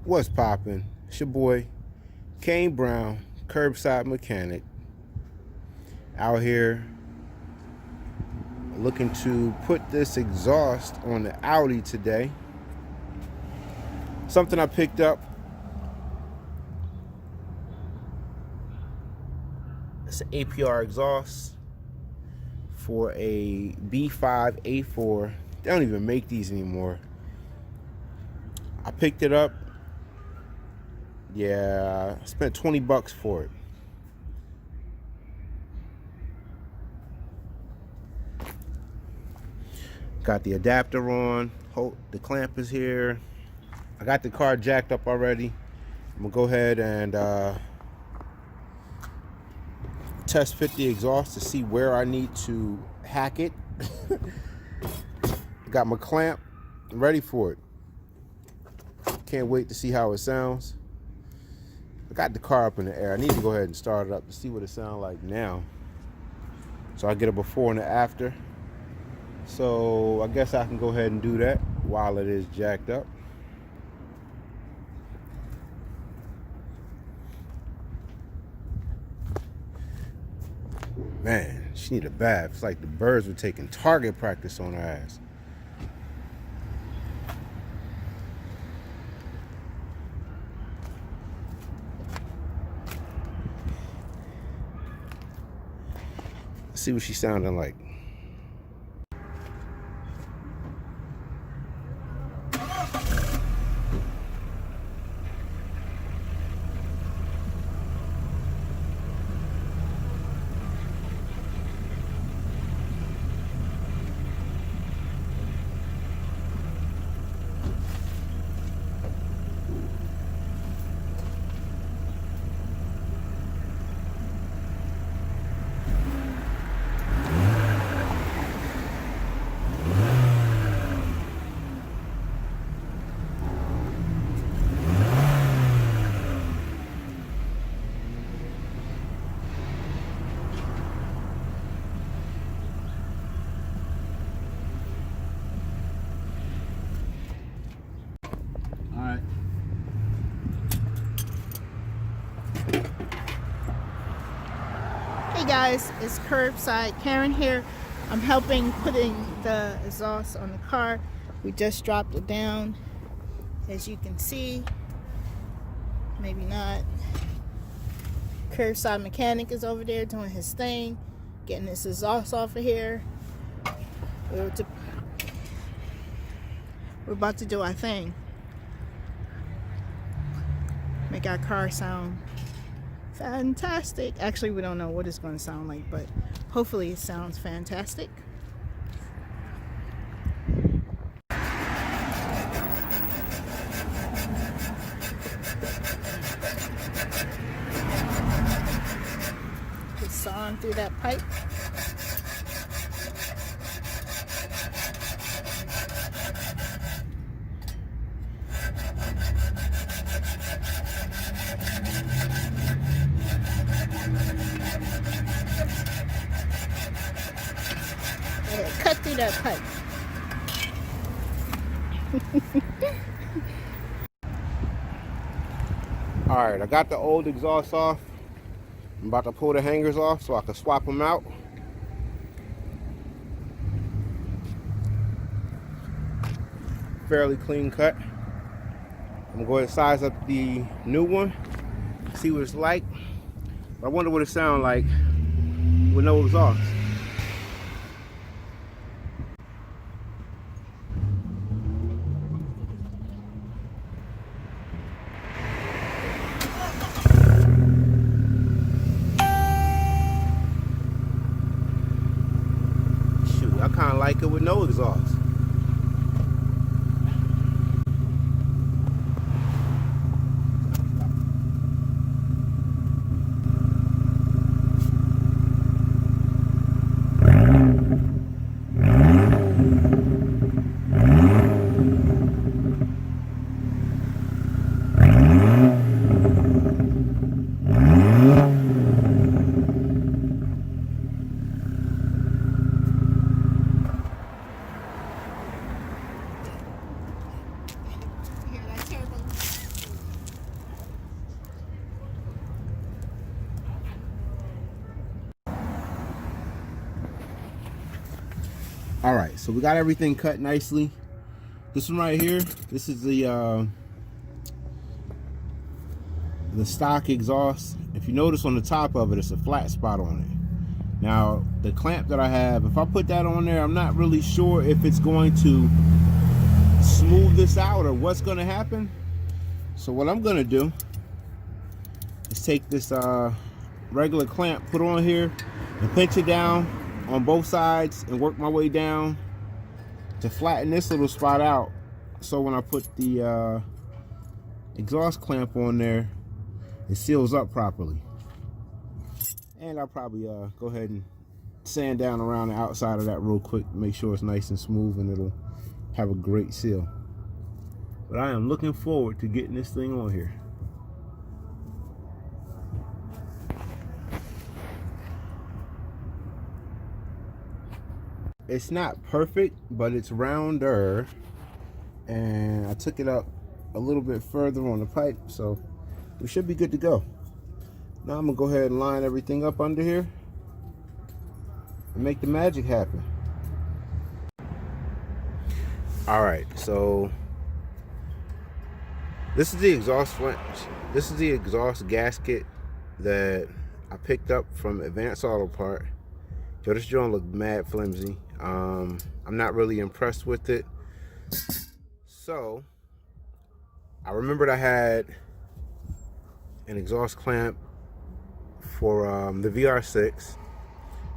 What's poppin'? It's your boy, Kane Brown, curbside mechanic, out here looking to put this exhaust on the Audi today. Something I picked up. It's an APR exhaust for a B5 A4. They don't even make these anymore. I picked it up. Yeah, I spent 20 bucks for it. Got the adapter on. The clamp is here. I got the car jacked up already. I'm gonna go ahead and test fit the exhaust to see where I need to hack it. Got my clamp. I'm ready for it. Can't wait to see how it sounds. I got the car up in the air. I need to go ahead and start it up to see what it sounds like now. So I get a before and a after. So I guess I can go ahead and do that while it is jacked up. Man, she need a bath. It's like the birds were taking target practice on her ass. Let's see what she's sounding like. Hey guys, it's Curbside Karen here. I'm helping putting the exhaust on the car. We just dropped it down. As you can see, maybe not. Curbside Mechanic is over there doing his thing, getting this exhaust off of here. We're about to do our thing. Make our car sound fantastic. Actually, we don't know what it's going to sound like, but hopefully it sounds fantastic. Just sawing through that pipe. Cut through that pipe. Alright, I got the old exhaust off. I'm about to pull the hangers off so I can swap them out. Fairly clean cut. I'm going to go ahead and size up the new one, see what it's like. I wonder what it sounds like with no exhaust. I kind of like it with no exhaust. All right, so we got everything cut nicely. This one right here, this is the stock exhaust. If you notice on the top of it, it's a flat spot on it. Now, the clamp that I have, if I put that on there, I'm not really sure if it's going to smooth this out or what's going to happen. So what I'm going to do is take this regular clamp, put on here, and pinch it down on both sides and work my way down to flatten this little spot out. So when I put the exhaust clamp on there, it seals up properly. And I'll probably go ahead and sand down around the outside of that real quick, make sure it's nice and smooth, and it'll have a great seal. But I am looking forward to getting this thing on here. It's not perfect, but it's rounder, and I took it up a little bit further on the pipe, so we should be good to go. Now I'm gonna go ahead and line everything up under here and make the magic happen. All right, so this is the exhaust flange. This is the exhaust gasket that I picked up from Advanced Auto Part. Yo, this joint look mad flimsy. I'm not really impressed with it. So I remembered I had an exhaust clamp for the VR6.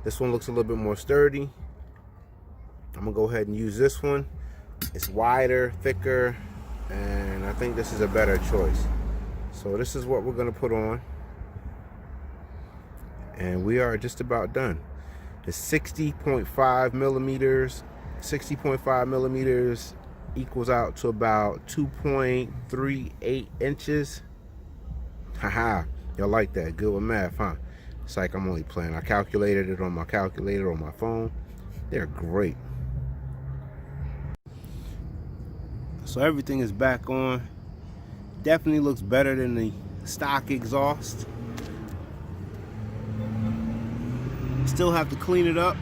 This one looks a little bit more sturdy. I'm gonna go ahead and use this one. It's wider, thicker, and I think this is a better choice. So this is what we're gonna put on, and we are just about done. It's 60.5 millimeters. 60.5 millimeters equals out to about 2.38 inches. Haha, y'all like that? Good with math, huh? It's like I'm only playing. I calculated it on my calculator on my phone. They're great. So everything is back on. Definitely looks better than the stock exhaust. Still have to clean it up.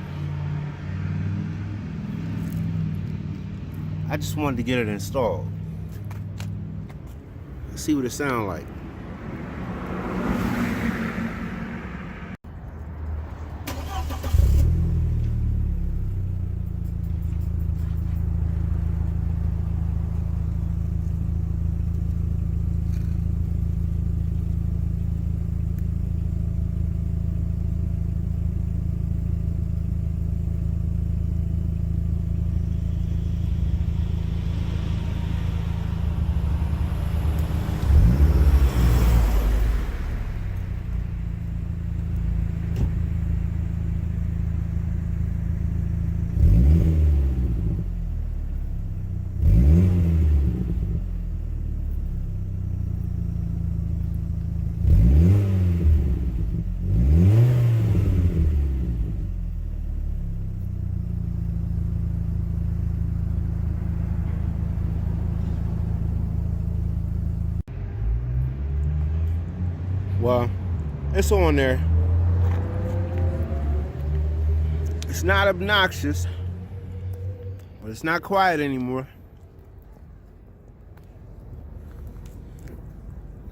I just wanted to get it installed. Let's see what it sounds like. Well, it's on there. It's not obnoxious, but it's not quiet anymore.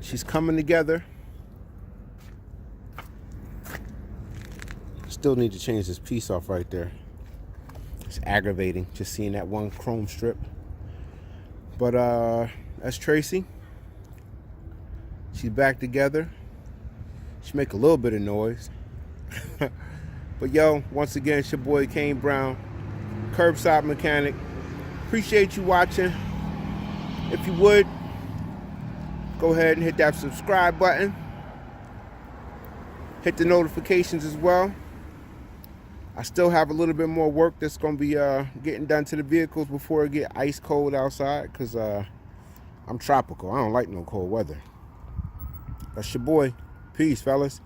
She's coming together. Still need to change this piece off right there. It's aggravating just seeing that one chrome strip. But that's Tracy. She's back together. She make a little bit of noise. But yo, once again, it's your boy Kane Brown, Curbside Mechanic. Appreciate you watching. If you would, go ahead and hit that subscribe button. Hit the notifications as well. I still have a little bit more work that's gonna be getting done to the vehicles before it get ice cold outside, because I'm tropical. I don't like no cold weather. That's your boy. Peace, fellas.